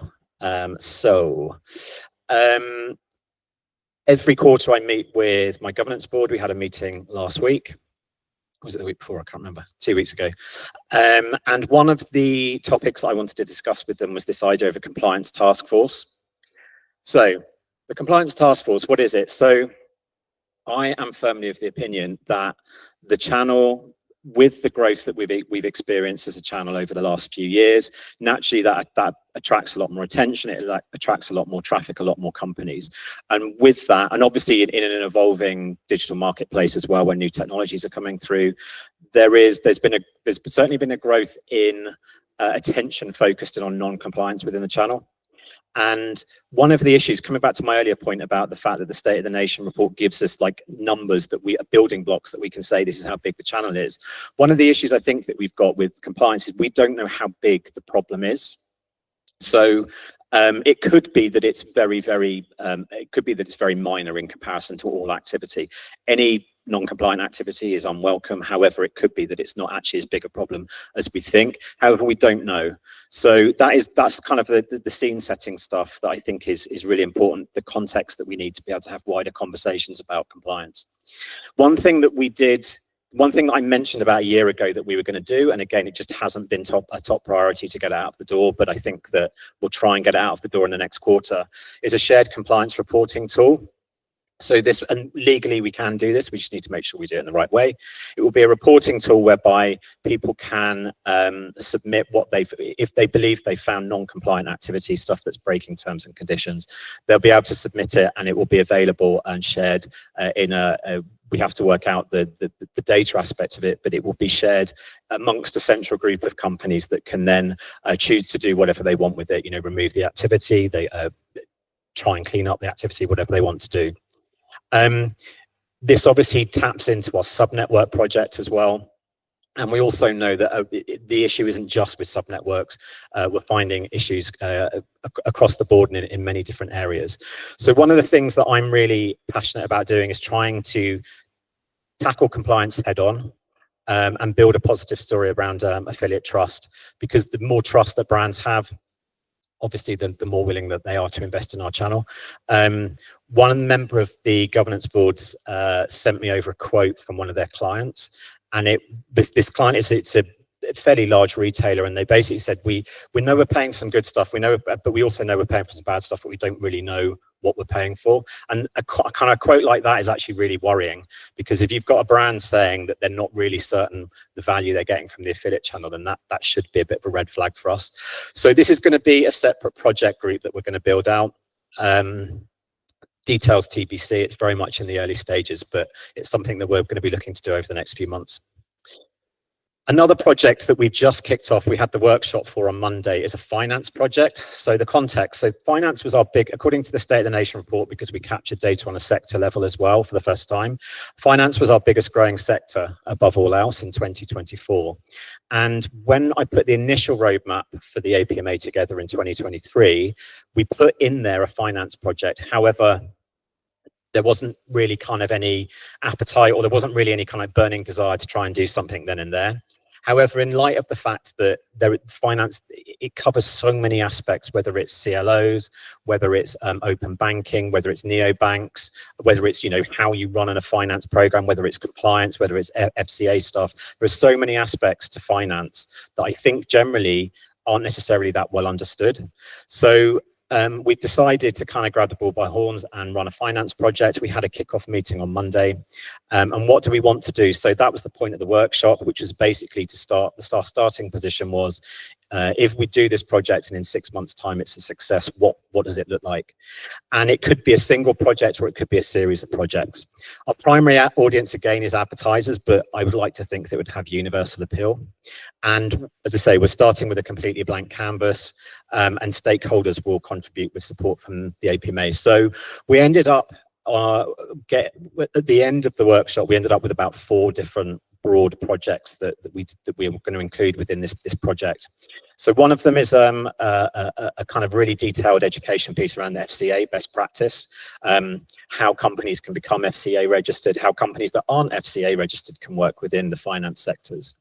[SPEAKER 2] Every quarter I meet with my governance board. We had a meeting last week. Was it the week before? I can't remember. 2 weeks ago. And one of the topics I wanted to discuss with them was this idea of a compliance task force. So the compliance task force, what is it? So I am firmly of the opinion that the channel, with the growth that we've experienced as a channel over the last few years, naturally that attracts a lot more attention, it attracts a lot more traffic, a lot more companies. And with that, and obviously in an evolving digital marketplace as well, where new technologies are coming through, there's certainly been a growth in attention focused on non-compliance within the channel. And one of the issues, coming back to my earlier point about the fact that the State of the Nation report gives us like numbers that we are building blocks that we can say this is how big the channel is. One of the issues I think that we've got with compliance is we don't know how big the problem is. So it could be that it's very minor in comparison to all activity. Any non-compliant activity is unwelcome. However, it could be that it's not actually as big a problem as we think. However, we don't know. So that's kind of the scene setting stuff that I think is really important, the context that we need to be able to have wider conversations about compliance. One thing that I mentioned about a year ago that we were going to do, and again, it just hasn't been a top priority to get out of the door, but I think that we'll try and get it out of the door in the next quarter, is a shared compliance reporting tool. So this, and legally we can do this, we just need to make sure we do it in the right way. It will be a reporting tool whereby people can submit if they believe they found non-compliant activity, stuff that's breaking terms and conditions, they'll be able to submit it and it will be available and shared we have to work out the data aspect of it, but it will be shared amongst a central group of companies that can then choose to do whatever they want with it, you know, remove the activity, they try and clean up the activity, whatever they want to do. This obviously taps into our subnetwork project as well. And we also know that the issue isn't just with subnetworks. We're finding issues across the board in many different areas. So one of the things that I'm really passionate about doing is trying to tackle compliance head on and build a positive story around affiliate trust, because the more trust that brands have, obviously the more willing that they are to invest in our channel. One member of the governance boards sent me over a quote from one of their clients, and this client it's a fairly large retailer, and they basically said, we know we're paying for some good stuff, but we also know we're paying for some bad stuff, but we don't really know what we're paying for. And a kind of quote like that is actually really worrying, because if you've got a brand saying that they're not really certain the value they're getting from the affiliate channel, then that should be a bit of a red flag for us. So this is going to be a separate project group that we're going to build out. Details TBC, it's very much in the early stages, but it's something that we're going to be looking to do over the next few months. Another project that we've just kicked off, we had the workshop for on Monday, is a finance project. So the context, so finance was our big, according to the State of the Nation report, because we captured data on a sector level as well for the first time, finance was our biggest growing sector above all else in 2024. And when I put the initial roadmap for the APMA together in 2023, we put in there a finance project. However, there wasn't really kind of any appetite, or there wasn't really any kind of burning desire to try and do something then and there. However, in light of the fact that finance, it covers so many aspects, whether it's CLOs, whether it's open banking, whether it's neobanks, whether it's, you know, how you run in a finance program, whether it's compliance, whether it's FCA stuff. There's so many aspects to finance that I think generally aren't necessarily that well understood. So we've decided to kind of grab the bull by horns and run a finance project. We had a kickoff meeting on Monday. And what do we want to do? So that was the point of the workshop, which was basically to start, the starting position was, if we do this project and in 6 months' time it's a success, what does it look like? And it could be a single project or it could be a series of projects. Our primary audience, again, is advertisers, but I would like to think that it would have universal appeal. And as I say, we're starting with a completely blank canvas, and stakeholders will contribute with support from the APMA. So we ended up, at the end of the workshop, we ended up with about 4 different broad projects that we were going to include within this project. So one of them is a kind of really detailed education piece around the FCA best practice, how companies can become FCA registered, how companies that aren't FCA registered can work within the finance sectors.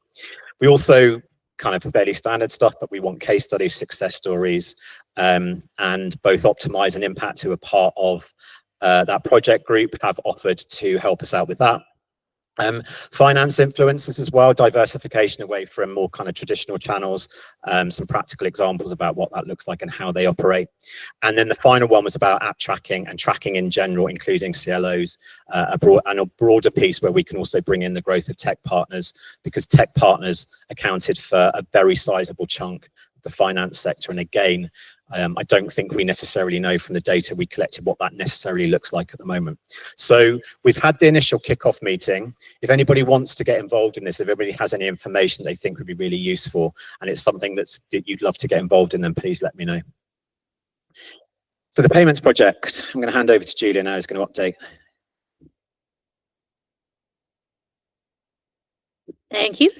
[SPEAKER 2] We also kind of fairly standard stuff, but we want case studies, success stories, and both Optimize and Impact, who are part of that project group, have offered to help us out with that. Finance influencers as well, diversification away from more kind of traditional channels, some practical examples about what that looks like and how they operate. And then the final one was about app tracking and tracking in general, including CLOs, a broader piece where we can also bring in the growth of tech partners, because tech partners accounted for a very sizable chunk of the finance sector. And again, I don't think we necessarily know from the data we collected what that necessarily looks like at the moment. So we've had the initial kickoff meeting. If anybody wants to get involved in this, if everybody has any information they think would be really useful, and it's something that you'd love to get involved in, then please let me know. So the payments project, I'm going to hand over to Julia now, who's going to update.
[SPEAKER 5] Thank you.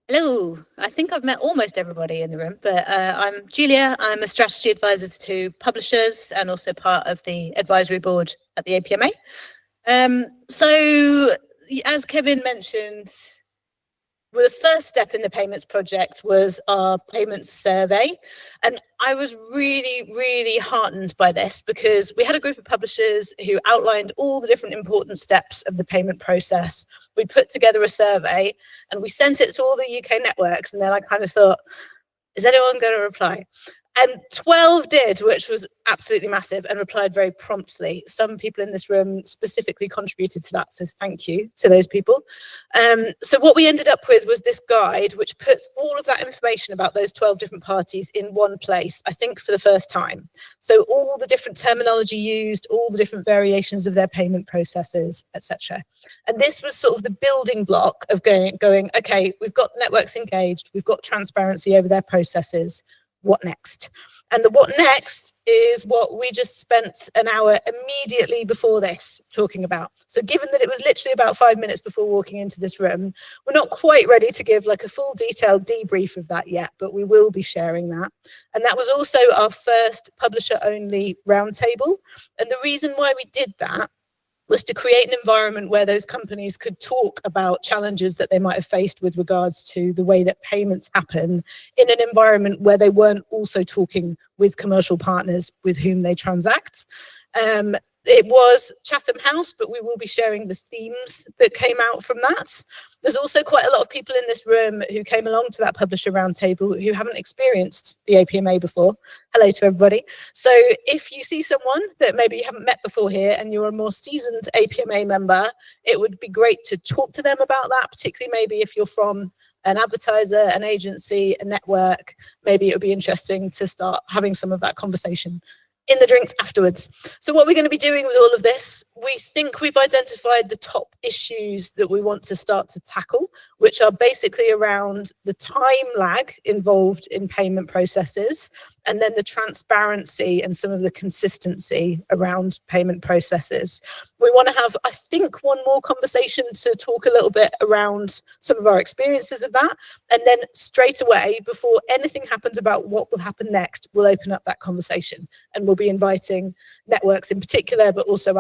[SPEAKER 5] Hello, I think I've met almost everybody in the room, but I'm Julia. I'm a strategy advisor to publishers and also part of the advisory board at the APMA. So as Kevin mentioned, the first step in the payments project was our payments survey. And I was really, really heartened by this, because we had a group of publishers who outlined all the different important steps of the payment process. We put together a survey and we sent it to all the UK networks. And then I kind of thought, is anyone going to reply? And 12 did, which was absolutely massive, and replied very promptly. Some people in this room specifically contributed to that, so thank you to those people. So what we ended up with was this guide, which puts all of that information about those 12 different parties in one place, I think for the first time. So all the different terminology used, all the different variations of their payment processes, etc. And this was sort of the building block of going, okay, we've got networks engaged, we've got transparency over their processes. What next? And the what next is what we just spent an hour immediately before this talking about. So given that it was literally about 5 minutes before walking into this room, we're not quite ready to give like a full detailed debrief of that yet, but we will be sharing that. And that was also our first publisher only roundtable. And the reason why we did that was to create an environment where those companies could talk about challenges that they might have faced with regards to the way that payments happen in an environment where they weren't also talking with commercial partners with whom they transact. It was Chatham House, but we will be sharing the themes that came out from that. There's also quite a lot of people in this room who came along to that publisher roundtable who haven't experienced the APMA before. Hello to everybody. So if you see someone that maybe you haven't met before here and you're a more seasoned APMA member, it would be great to talk to them about that, particularly maybe if you're from an advertiser, an agency, a network. Maybe it would be interesting to start having some of that conversation in the drinks afterwards. So what we're going to be doing with all of this, we think we've identified the top issues that we want to start to tackle, which are basically around the time lag involved in payment processes, and then the transparency and some of the consistency around payment processes. We want to have, I think, one more conversation to talk a little bit around some of our experiences of that. And then straight away, before anything happens about what will happen next, we'll open up that conversation. And we'll be inviting networks in particular, but also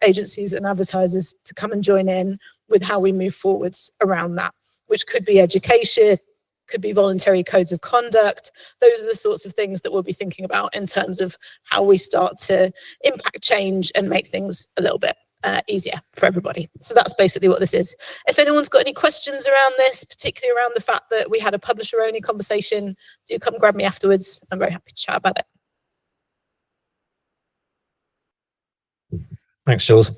[SPEAKER 5] agencies and advertisers to come and join in with how we move forwards around that, which could be education, could be voluntary codes of conduct. Those are the sorts of things that we'll be thinking about in terms of how we start to impact change and make things a little bit easier for everybody. So that's basically what this is. If anyone's got any questions around this, particularly around the fact that we had a publisher-only conversation, do come grab me afterwards. I'm very happy to chat about it.
[SPEAKER 2] Thanks, Jules.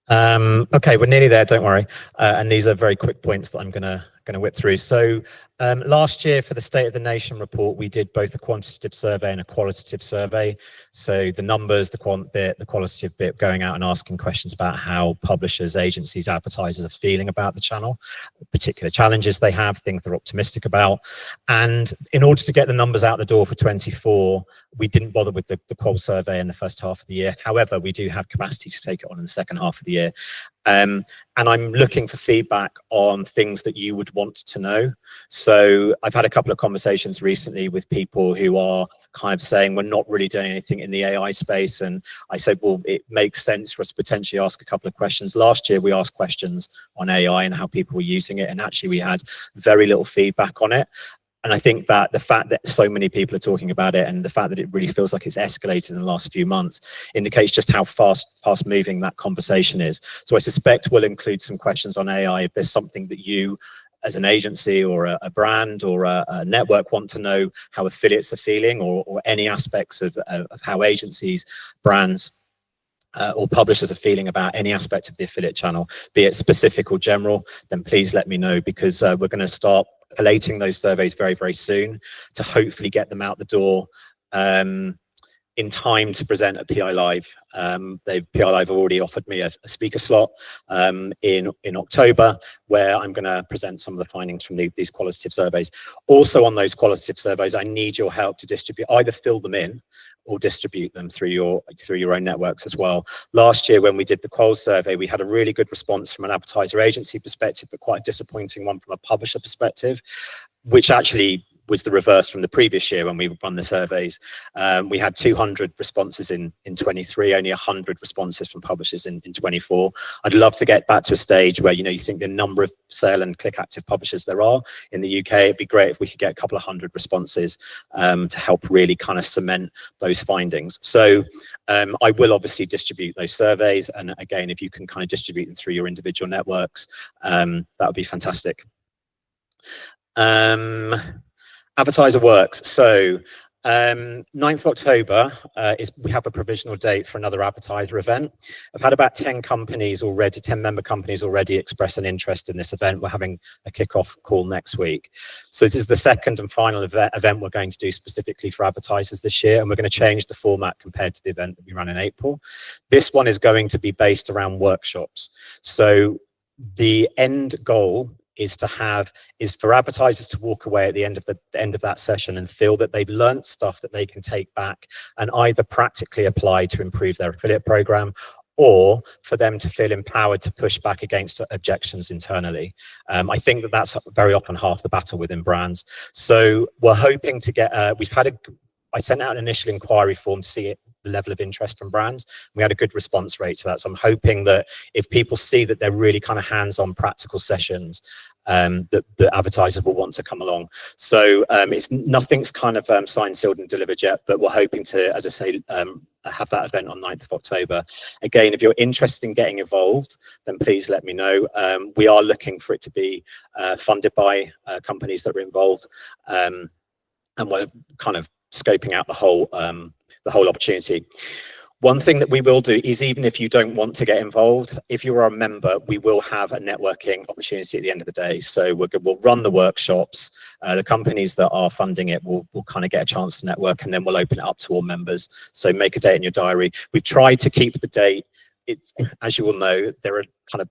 [SPEAKER 2] Okay, we're nearly there, don't worry. And these are very quick points that I'm gonna whip through. So last year for the State of the Nation report, we did both a quantitative survey and a qualitative survey. So the numbers, the quant bit, the qualitative bit, going out and asking questions about how publishers, agencies, advertisers are feeling about the channel, particular challenges they have, things they're optimistic about. And in order to get the numbers out the door for 24, we didn't bother with the qual survey in the first half of the year. However, we do have capacity to take it on in the second half of the year. And I'm looking for feedback on things that you would want to know. So I've had a couple of conversations recently with people who are kind of saying we're not really doing anything in the AI space. And I said, well, it makes sense for us to potentially ask a couple of questions. Last year, we asked questions on AI and how people were using it. And actually, we had very little feedback on it. And I think that the fact that so many people are talking about it and the fact that it really feels like it's escalated in the last few months indicates just how fast moving that conversation is. So I suspect we'll include some questions on AI if there's something that you as an agency or a brand or a network want to know how affiliates are feeling, or any aspects of how agencies, brands, or publishers are feeling about any aspect of the affiliate channel, be it specific or general, then please let me know, because we're going to start collating those surveys very, very soon to hopefully get them out the door in time to present at PI Live. PI Live have already offered me a speaker slot in October, where I'm going to present some of the findings from these qualitative surveys. Also on those qualitative surveys, I need your help to distribute, either fill them in or distribute them through your own networks as well. Last year, when we did the qual survey, we had a really good response from an advertiser agency perspective, but quite a disappointing one from a publisher perspective, which actually was the reverse from the previous year when we run the surveys. We had 200 responses in 23, only 100 responses from publishers in 24. I'd love to get back to a stage where, you think the number of sale and click active publishers there are in the UK, it'd be great if we could get a couple of hundred responses to help really kind of cement those findings. So I will obviously distribute those surveys. And again, if you can kind of distribute them through your individual networks, that would be fantastic. Advertiser works. So 9th of October we have a provisional date for another advertiser event. I've had about 10 companies already, 10 member companies already express an interest in this event. We're having a kickoff call next week. So this is the second and final event we're going to do specifically for advertisers this year, and we're going to change the format compared to the event that we ran in April. This one is going to be based around workshops. So the end goal is for advertisers to walk away at the end of that session and feel that they've learned stuff that they can take back and either practically apply to improve their affiliate program, or for them to feel empowered to push back against objections internally. I think that that's very often half the battle within brands. So we're hoping to get, I sent out an initial inquiry form to see the level of interest from brands. We had a good response rate to that. So I'm hoping that if people see that they're really kind of hands-on practical sessions, that the advertisers will want to come along. So nothing's kind of signed, sealed and delivered yet, but we're hoping to, as I say, have that event on 9th of October. Again, if you're interested in getting involved, then please let me know. We are looking for it to be funded by companies that are involved, and we're kind of scoping out the whole opportunity. One thing that we will do is, even if you don't want to get involved, if you are a member, we will have a networking opportunity at the end of the day. So we'll run the workshops. The companies that are funding it will kind of get a chance to network, and then we'll open it up to all members. So make a date in your diary. We've tried to keep the date. It's, as you will know, there are kind of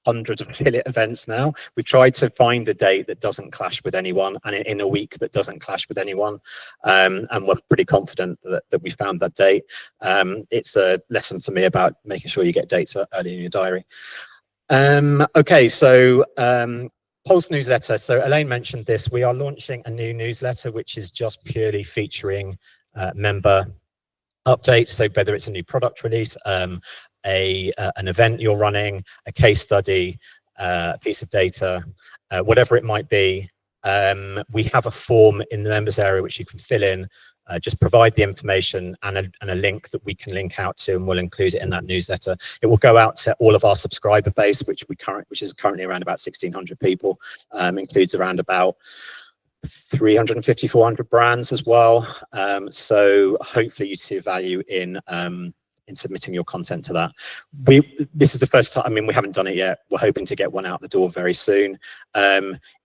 [SPEAKER 2] hundreds of affiliate events now. We've tried to find a date that doesn't clash with anyone, and in a week that doesn't clash with anyone. And we're pretty confident that we found that date. It's a lesson for me about making sure you get dates early in your diary. Okay, so Pulse newsletter. So Elaine mentioned this. We are launching a new newsletter, which is just purely featuring member updates. So whether it's a new product release, an event you're running, a case study, a piece of data, whatever it might be, we have a form in the members area which you can fill in. Just provide the information and a link that we can link out to, and we'll include it in that newsletter. It will go out to all of our subscriber base, which is currently around about 1,600 people. Includes around about 350, 400 brands as well. So hopefully you see value in submitting your content to that. This is the first time, I mean, we haven't done it yet. We're hoping to get one out the door very soon.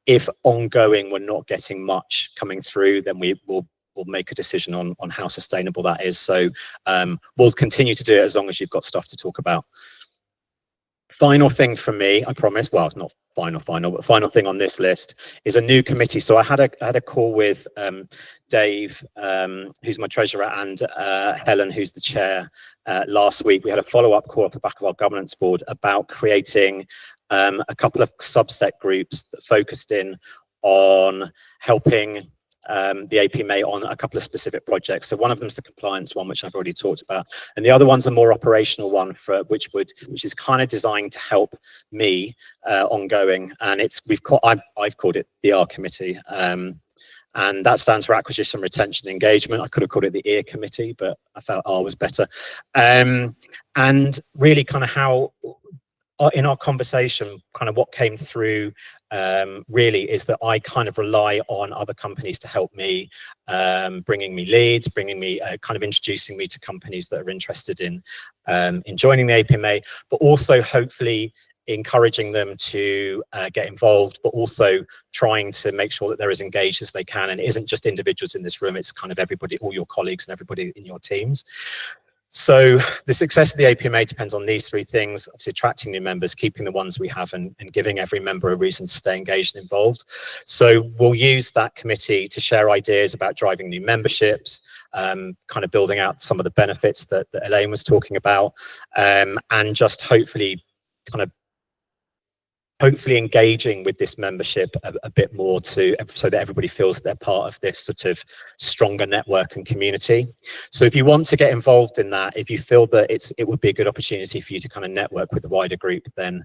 [SPEAKER 2] If ongoing we're not getting much coming through, then we'll make a decision on how sustainable that is. So we'll continue to do it as long as you've got stuff to talk about. Final thing from me, I promise. Well, not final, but final thing on this list is a new committee. So I had a call with Dave, who's my treasurer, and Helen, who's the chair, last week. We had a follow-up call off the back of our governance board about creating a couple of subset groups that focused in on helping the APMA on a couple of specific projects. So one of them is the compliance one, which I've already talked about, and the other one's a more operational one which is kind of designed to help me ongoing. And I've called it the R committee, and that stands for acquisition, retention, engagement. I could have called it the EAR committee, but I felt R was better. And really kind of how in our conversation, kind of what came through really is that I kind of rely on other companies to help me, bringing me leads, kind of introducing me to companies that are interested in joining the APMA, but also hopefully encouraging them to get involved, but also trying to make sure that they're as engaged as they can. And it isn't just individuals in this room, it's kind of everybody, all your colleagues and everybody in your teams. So the success of the APMA depends on these three things: obviously attracting new members, keeping the ones we have, and giving every member a reason to stay engaged and involved. So we'll use that committee to share ideas about driving new memberships, kind of building out some of the benefits that Elaine was talking about, and just hopefully engaging with this membership a bit more so that everybody feels they're part of this sort of stronger network and community. So if you want to get involved in that, if you feel that it would be a good opportunity for you to kind of network with the wider group, then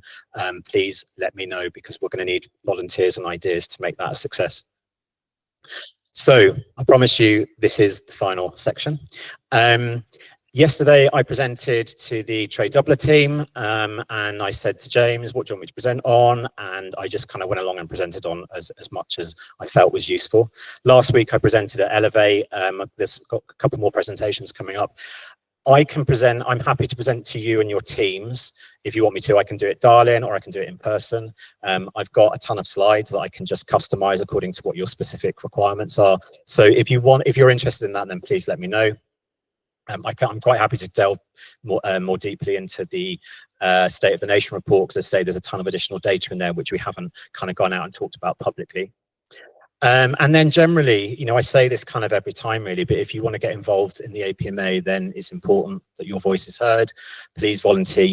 [SPEAKER 2] please let me know, because we're going to need volunteers and ideas to make that a success. So I promise you this is the final section. Yesterday, I presented to the Trade Doubler team, and I said to James, what do you want me to present on? And I just kind of went along and presented on as much as I felt was useful. Last week, I presented at Elevate. There's got a couple more presentations coming up. I'm happy to present to you and your teams. If you want me to, I can do it dial-in or I can do it in person. I've got a ton of slides that I can just customize according to what your specific requirements are. So if you're interested in that, then please let me know. I'm quite happy to delve more deeply into the State of the Nation report, because I say there's a ton of additional data in there which we haven't kind of gone out and talked about publicly. And then generally, you know, I say this kind of every time really, but if you want to get involved in the APMA, then it's important that your voice is heard. Please volunteer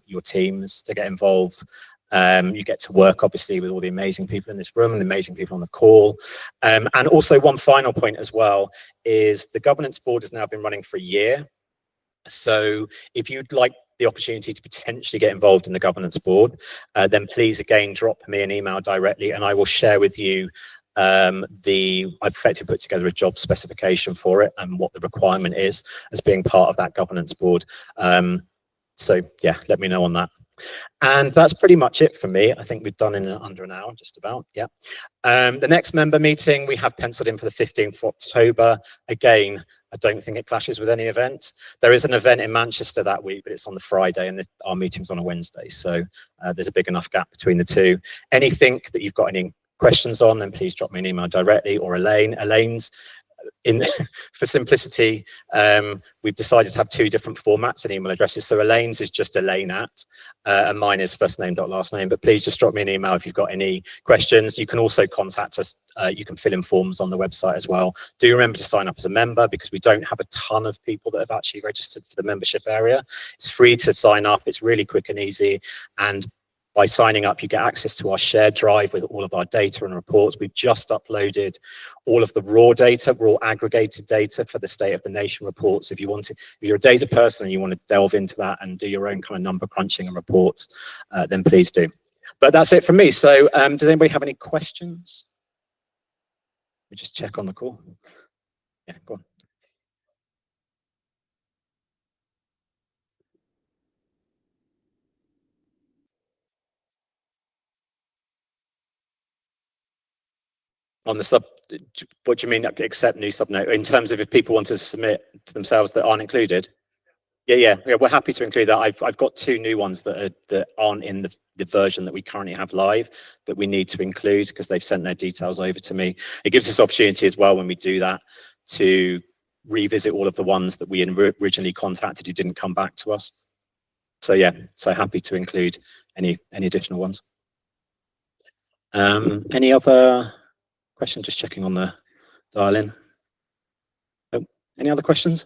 [SPEAKER 2] your teams to get involved. You get to work obviously with all the amazing people in this room and the amazing people on the call. And also one final point as well is the governance board has now been running for a year. So if you'd like the opportunity to potentially get involved in the governance board, then please again drop me an email directly and I will share with you I've effectively put together a job specification for it and what the requirement is as being part of that governance board. So yeah, let me know on that. And that's pretty much it for me. I think we've done in under an hour, just about, yeah. The next member meeting we have penciled in for the 15th of October. Again, I don't think it clashes with any events. There is an event in Manchester that week, but it's on the Friday and our meeting's on a Wednesday. So there's a big enough gap between the two. Anything that you've got any questions on, then please drop me an email directly, or Elaine's. For simplicity, we've decided to have two different formats and email addresses. So Elaine's is just Elaine at, and mine is first name dot last name. But please just drop me an email if you've got any questions. You can also contact us. You can fill in forms on the website as well. Do remember to sign up as a member, because we don't have a ton of people that have actually registered for the membership area. It's free to sign up. It's really quick and easy. And by signing up, you get access to our shared drive with all of our data and reports. We've just uploaded all of the raw data, raw aggregated data for the State of the Nation reports. If you're a data person and you want to delve into that and do your own kind of number crunching and reports, then please do. But that's it from me. So does anybody have any questions? Let me just check on the call. Yeah, go on. On the sub, what do you mean accept new subnote? In terms of if people want to submit to themselves that aren't included? Yeah, we're happy to include that. I've got two new ones that aren't in the version that we currently have live that we need to include, because they've sent their details over to me. It gives us opportunity as well when we do that to revisit all of the ones that we originally contacted who didn't come back to us. So yeah, so happy to include any additional ones. Any other question? Just checking on the dial-in. Oh, any other questions?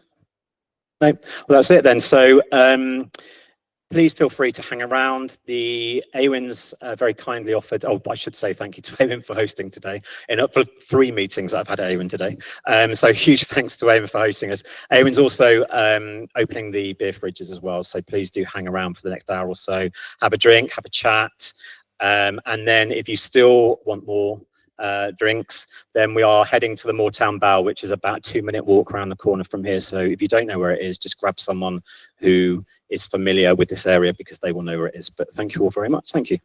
[SPEAKER 2] No? Well, that's it then. So please feel free to hang around. The AWIN's very kindly offered, oh, I should say thank you to AWIN for hosting today, and up for 3 meetings I've had at AWIN today. So huge thanks to AWIN for hosting us. AWIN's also opening the beer fridges as well, so please do hang around for the next hour or so. Have a drink, have a chat, and then if you still want more drinks, then we are heading to the Moortown Bow, which is about a 2-minute walk around the corner from here. So if you don't know where it is, just grab someone who is familiar with this area, because they will know where it is. But thank you all very much. Thank you.